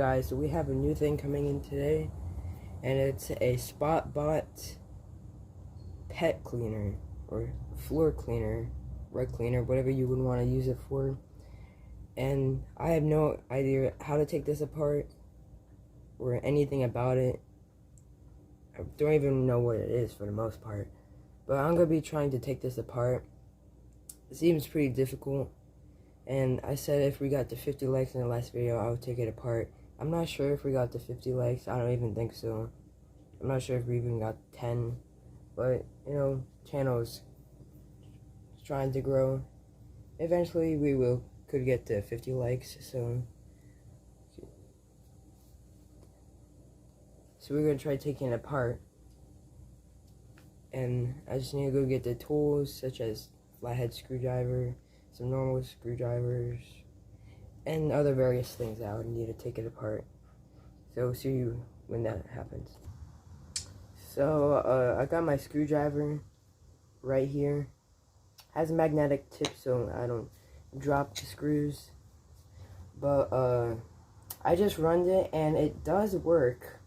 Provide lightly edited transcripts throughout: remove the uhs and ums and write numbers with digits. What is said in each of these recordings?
Guys, so we have a new thing coming in today, and it's a SpotBot pet cleaner, or floor cleaner, rug cleaner, whatever you would want to use it for. And I have no idea how to take this apart or anything about it. I don't even know what it is for the most part, but I'm going to be trying to take this apart. It seems pretty difficult, and I said if we got to 50 likes in the last video, I would take it apart. I'm not sure if we got to 50 likes. I don't even think so. I'm not sure if we even got 10. But, you know, channel is trying to grow. Eventually, we could get to 50 likes. So we're going to try taking it apart. And I just need to go get the tools, such as flathead screwdriver, some normal screwdrivers, and other various things that I would need to take it apart. So see you when that happens. So I got my screwdriver right here. Has a magnetic tip so I don't drop the screws. But I just run it and it does work.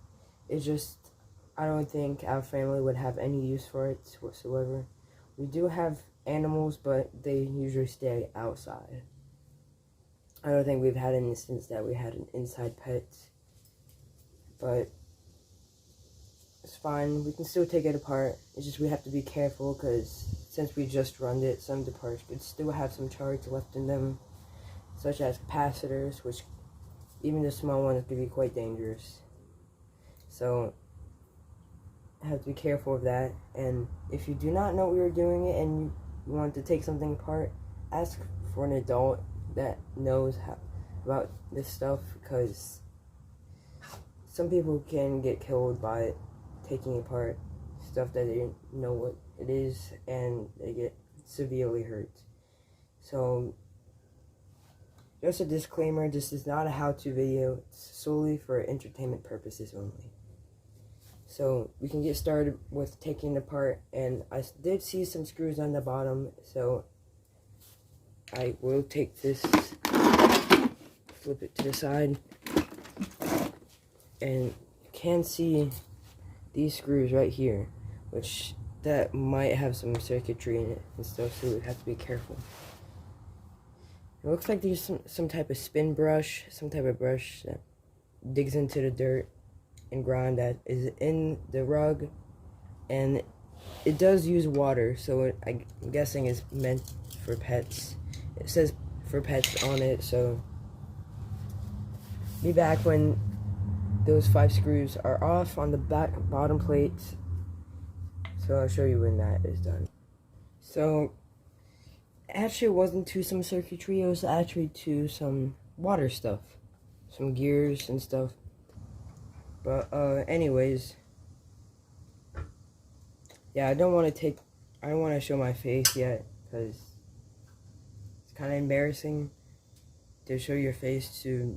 It's just I don't think our family would have any use for it whatsoever. We do have animals, but they usually stay outside. I don't think we've had an instance that we had an inside pet, but it's fine. We can still take it apart. It's just we have to be careful because since we just run it, some of the parts could still have some charge left in them, such as capacitors, which even the small ones could be quite dangerous. So I have to be careful of that. And if you do not know what you're doing it and you want to take something apart, ask for an adult that knows about this stuff, because some people can get killed by taking apart stuff that they didn't know what it is and they get severely hurt. So just a disclaimer, this is not a how-to video, it's solely for entertainment purposes only. So we can get started with taking it apart, and I did see some screws on the bottom, so I will take this, flip it to the side, and you can see these screws right here, which that might have some circuitry in it and stuff, so we have to be careful. It looks like there's some type of spin brush, some type of brush that digs into the dirt and ground that is in the rug, and it does use water, so I'm guessing it's meant for pets. It says for pets on it, so be back when those 5 screws are off on the bottom plates. So I'll show you when that is done. So actually it wasn't to some circuitry, it was actually to some water stuff, some gears and stuff. But anyways, yeah, I don't want to show my face yet, because kind of embarrassing to show your face to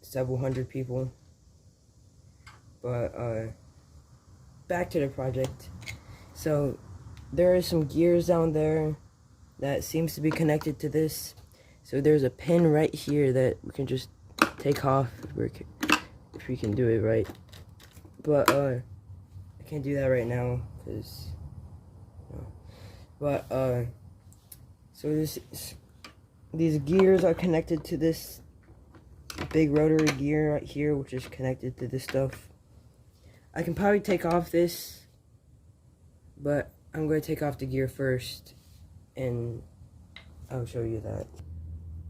several hundred people. But back to the project. So there are some gears down there that seems to be connected to this. So there's a pin right here that we can just take off if we can do it right. But I can't do that right now because so these gears are connected to this big rotary gear right here, which is connected to this stuff. I can probably take off this, but I'm going to take off the gear first, and I'll show you that.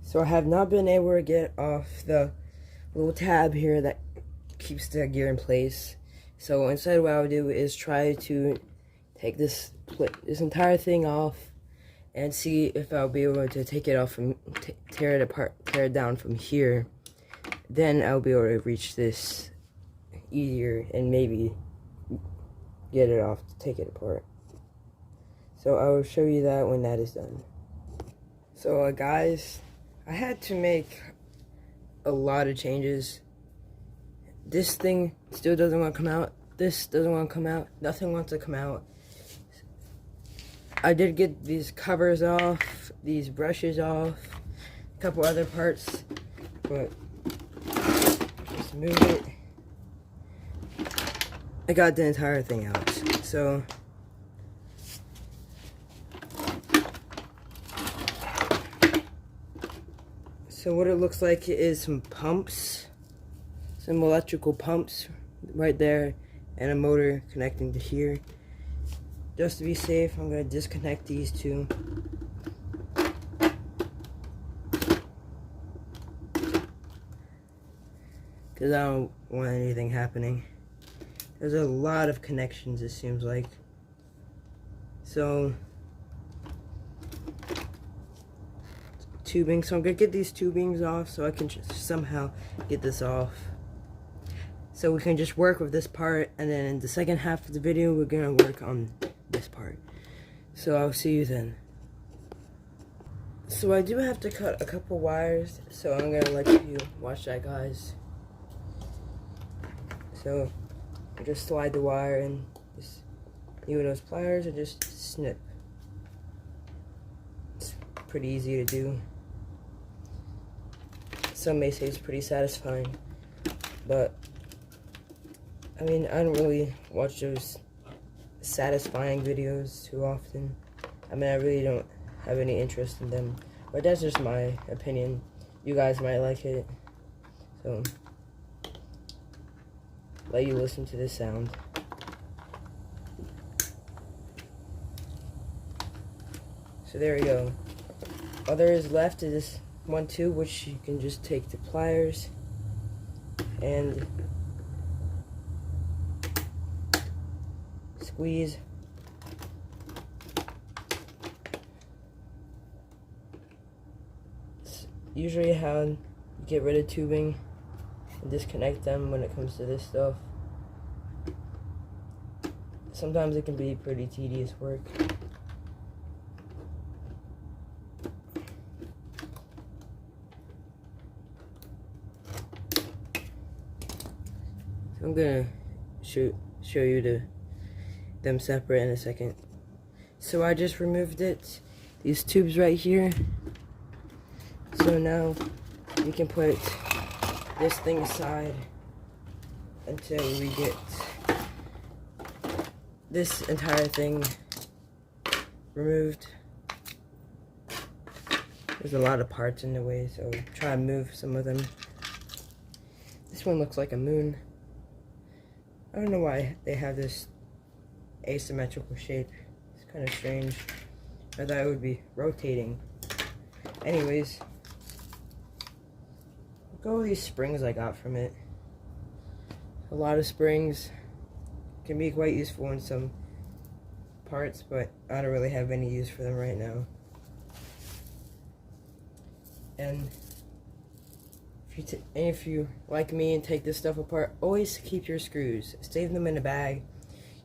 So I have not been able to get off the little tab here that keeps the gear in place. So instead what I would do is try to take this entire thing off and see if I'll be able to take it off from, tear it apart, tear it down from here. Then I'll be able to reach this easier and maybe get it off to take it apart. So I will show you that when that is done. So guys, I had to make a lot of changes. This thing still doesn't want to come out. This doesn't want to come out. Nothing wants to come out. I did get these covers off, these brushes off, a couple other parts, but just move it. I got the entire thing out. So what it looks like is some pumps, some electrical pumps right there, and a motor connecting to here. Just to be safe, I'm going to disconnect these two. Because I don't want anything happening. There's a lot of connections, it seems like. So, tubing. So I'm going to get these tubings off so I can just somehow get this off. So we can just work with this part, and then in the second half of the video, we're going to work on this part. So I'll see you then. So I do have to cut a couple wires, so I'm going to let you watch that, guys. So I just slide the wire in, just use those pliers and just snip. It's pretty easy to do. Some may say it's pretty satisfying, but I mean, I don't really watch those satisfying videos too often. I mean, I really don't have any interest in them, but that's just my opinion. You guys might like it, so let you listen to this sound. So there we go. All there is left is this one tube, which you can just take the pliers and squeeze. It's usually how you get rid of tubing and disconnect them when it comes to this stuff. Sometimes it can be pretty tedious work. So I'm gonna show you them separate in a second. So I just removed these tubes right here. So now we can put this thing aside until we get this entire thing removed. There's a lot of parts in the way, so try to move some of them. This one looks like a moon. I don't know why they have this asymmetrical shape. It's kind of strange. I thought it would be rotating. Anyways, look at all these springs I got from it. A lot of springs can be quite useful in some parts, but I don't really have any use for them right now. And if you like me and take this stuff apart, always keep your screws. Save them in a bag.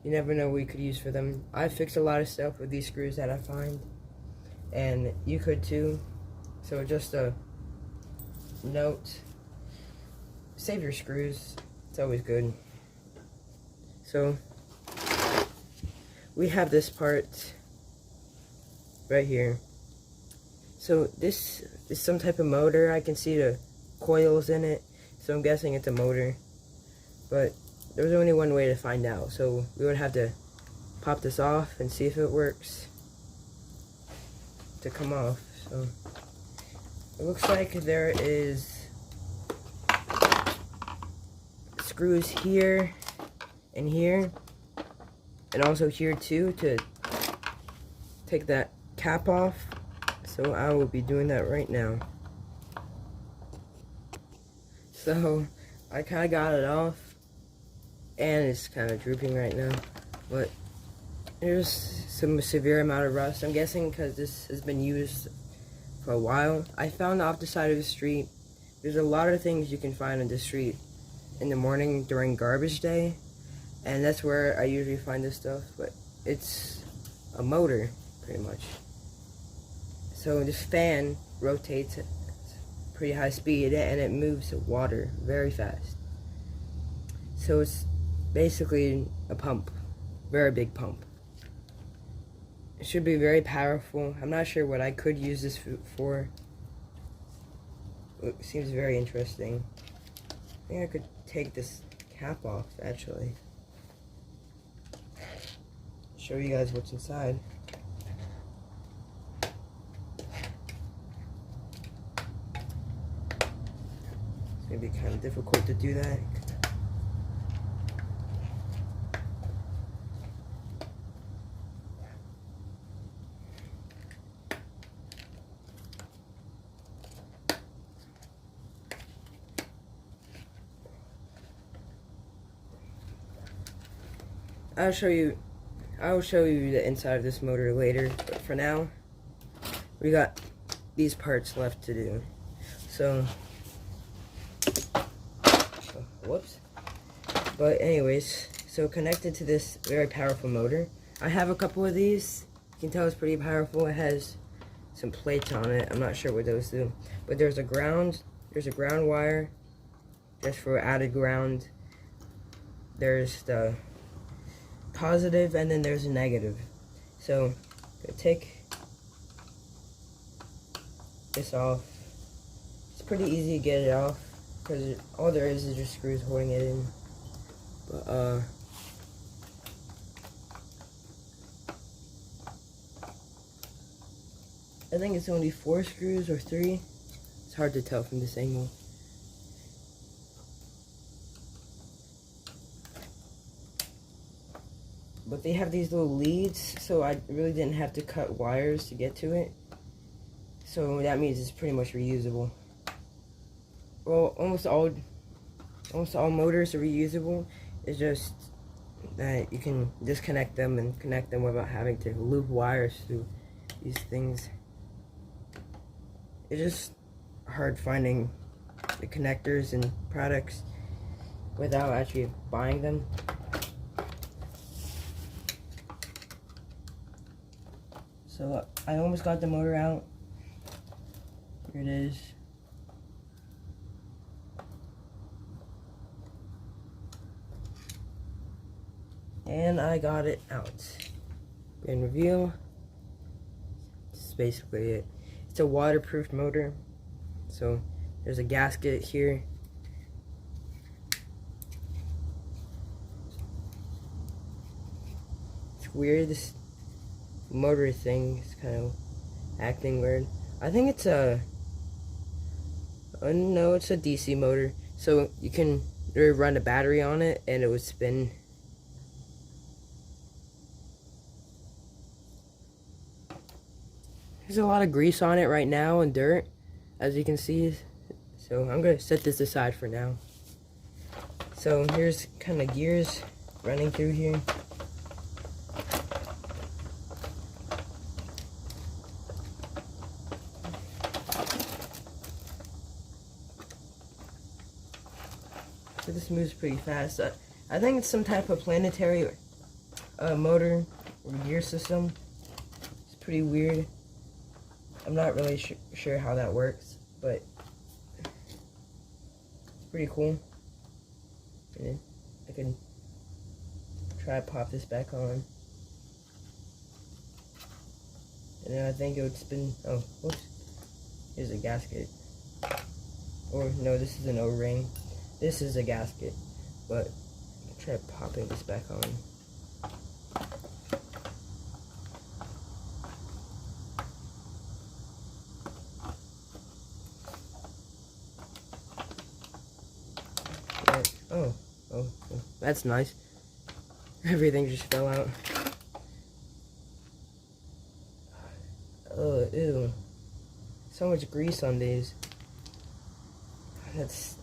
You never know what you could use for them. I fixed a lot of stuff with these screws that I find, and you could too. So just a note, save your screws. It's always good. So we have this part right here. So this is some type of motor. I can see the coils in it, so I'm guessing it's a motor, but there's only one way to find out, so we would have to pop this off and see if it works to come off. So it looks like there is screws here and here, and also here too, to take that cap off. So I will be doing that right now. So I kind of got it off, and it's kind of drooping right now, but there's some severe amount of rust. I'm guessing because this has been used for a while. I found off the side of the street, there's a lot of things you can find on the street in the morning during garbage day, and that's where I usually find this stuff, but it's a motor pretty much. So this fan rotates at pretty high speed, and it moves water very fast. So it's basically a pump, very big pump. It should be very powerful. I'm not sure what I could use this for. It seems very interesting. think I could take this cap off, actually. Show you guys what's inside. It's gonna be kind of difficult to do that. I'll show you the inside of this motor later, but for now, we got these parts left to do. So, whoops. But anyways, so connected to this very powerful motor, I have a couple of these. You can tell it's pretty powerful. It has some plates on it. I'm not sure what those do, but there's a ground wire just for added ground. There's the positive, and then there's a negative. So I'm gonna take this off. It's pretty easy to get it off because all there is just screws holding it in. But I think it's only 4 screws or 3. It's hard to tell from this angle. But they have these little leads, so I really didn't have to cut wires to get to it. So that means it's pretty much reusable. Well, almost all motors are reusable. It's just that you can disconnect them and connect them without having to loop wires through these things. It's just hard finding the connectors and products without actually buying them. So I almost got the motor out. Here it is. And I got it out. In review, this is basically it. It's a waterproof motor. So there's a gasket here. It's weird, this motor thing is kind of acting weird. I think it's a, no, it's a DC motor. So you can run a battery on it and it would spin. There's a lot of grease on it right now and dirt, as you can see. So I'm gonna set this aside for now. So here's kind of gears running through here. So this moves pretty fast. I think it's some type of planetary motor or gear system. It's pretty weird. I'm not really sure how that works, but it's pretty cool. And then I can try to pop this back on. And then I think it would spin. Oh, whoops. Here's a gasket. Or no, this is an O-ring. This is a gasket, but I'll try popping this back on. Oh, that's nice. Everything just fell out. Oh, ew. So much grease on these. That's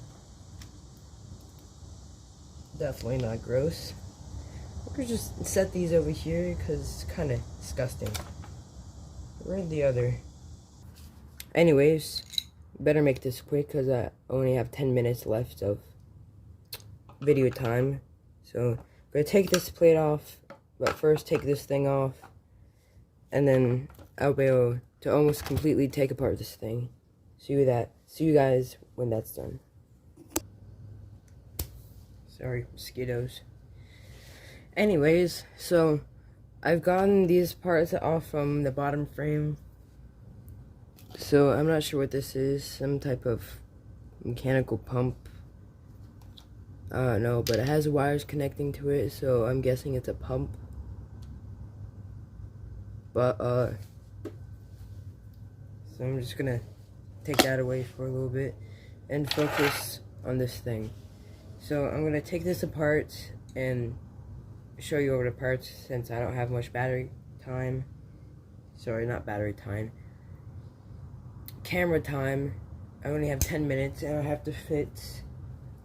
definitely not gross. We could just set these over here because it's kind of disgusting. Where'd the other? Anyways, better make this quick because I only have 10 minutes left of video time. So I'm gonna take this plate off, but first take this thing off, and then I'll be able to almost completely take apart this thing. See you guys when that's done. Sorry, mosquitoes. Anyways, so I've gotten these parts off from the bottom frame. So I'm not sure what this is. Some type of mechanical pump. I don't know, but it has wires connecting to it, so I'm guessing it's a pump. But so I'm just gonna take that away for a little bit and focus on this thing. So I'm gonna take this apart and show you over the parts since I don't have much battery time. Sorry, not battery time. Camera time. I only have 10 minutes and I have to fit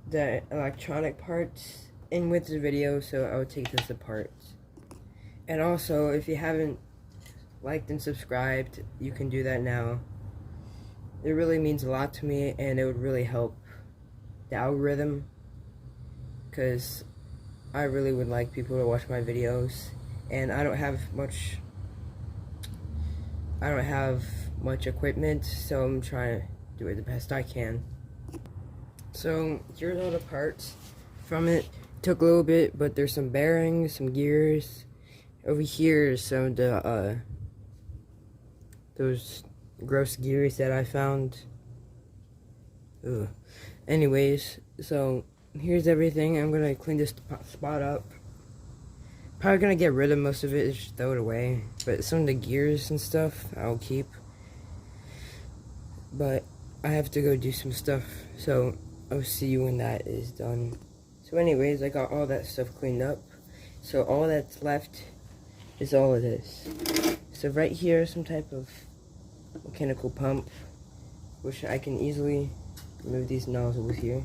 the electronic parts in with the video, so I would take this apart. And also, if you haven't liked and subscribed, you can do that now. It really means a lot to me, and it would really help the algorithm, because I really would like people to watch my videos, and I don't have much equipment, so I'm trying to do it the best I can. So here's all the parts from it. Took a little bit, but there's some bearings, some gears. Over here is some of the those gross gears that I found. Ugh. Anyways, so here's everything. I'm gonna clean this spot up. Probably gonna get rid of most of it, just throw it away. But some of the gears and stuff I'll keep. But I have to go do some stuff, so I'll see you when that is done. So anyways, I got all that stuff cleaned up. So all that's left is all of this. So right here, some type of mechanical pump, which I can easily remove these nozzles here.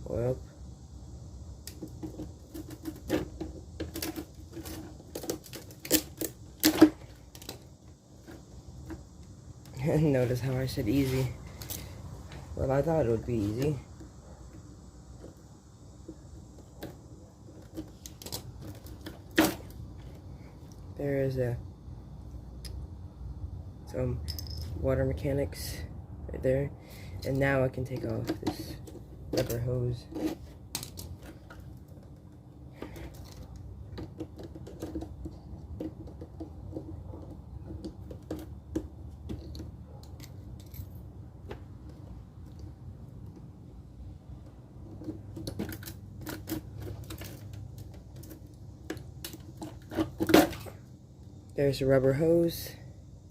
Pull up. Notice how I said easy. Well, I thought it would be easy. There is some water mechanics right there. And now I can take off this rubber hose. There's the rubber hose,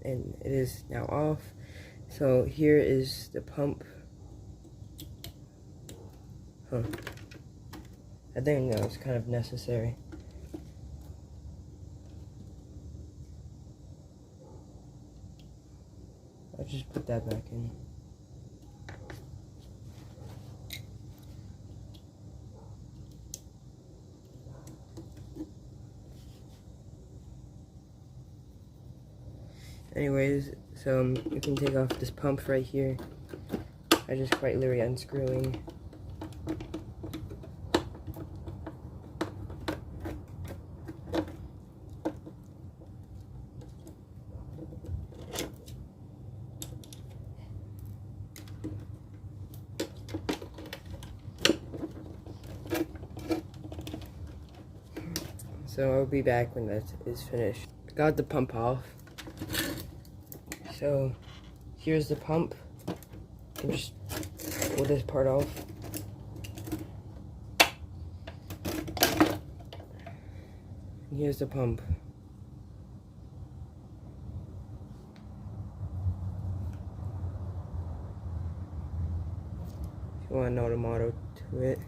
and it is now off. So here is the pump. I think that was kind of necessary. I'll just put that back in. Anyways, so you can take off this pump right here. I just quite literally unscrewing. So I'll be back when that is finished. Got the pump off. So here's the pump. You can just pull this part off. And here's the pump. If you want to know the motto to it.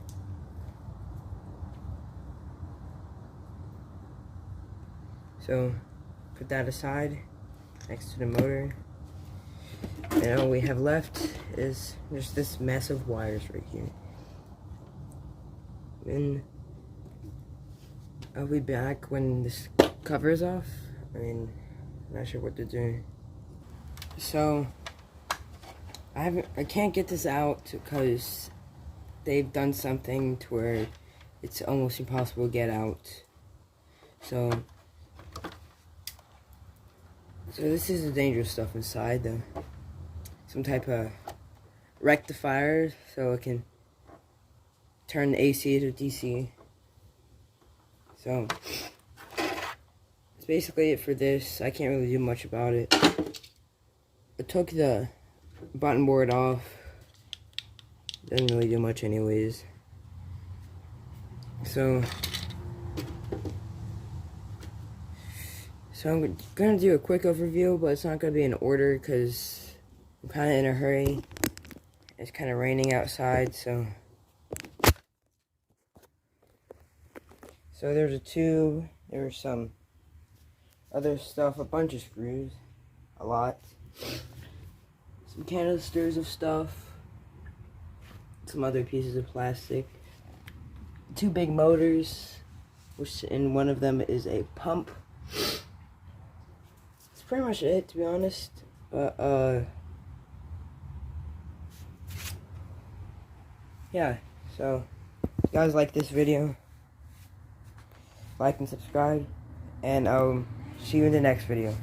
So put that aside next to the motor. And all we have left is just this mess of wires right here. And I'll be back when this cover is off. I'm not sure what to do. So I can't get this out because they've done something to where it's almost impossible to get out. So this is the dangerous stuff inside, some type of rectifier, so it can turn the AC to DC. So that's basically it for this. I can't really do much about it. I took the button board off. Doesn't really do much anyways. So I'm gonna do a quick overview, but it's not gonna be in order because I'm kind of in a hurry. It's kind of raining outside, so there's a tube, there's some other stuff, a bunch of screws, a lot, some canisters of stuff, some other pieces of plastic, 2 big motors, which in one of them is a pump. That's pretty much it, to be honest. But yeah, so if you guys like this video, like and subscribe, and see you in the next video.